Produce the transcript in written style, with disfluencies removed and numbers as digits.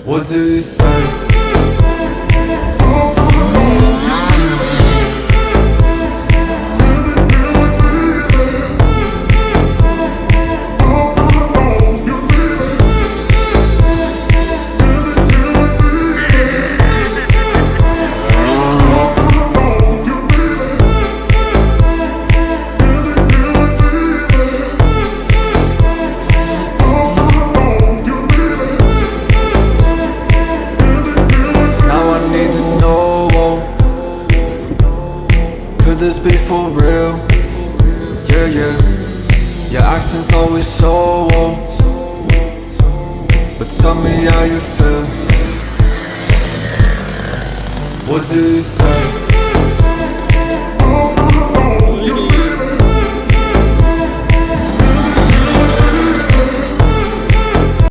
What do you say? Could this be for real? Yeah, yeah. Your accent's always so old. But tell me how you feel. What do you say?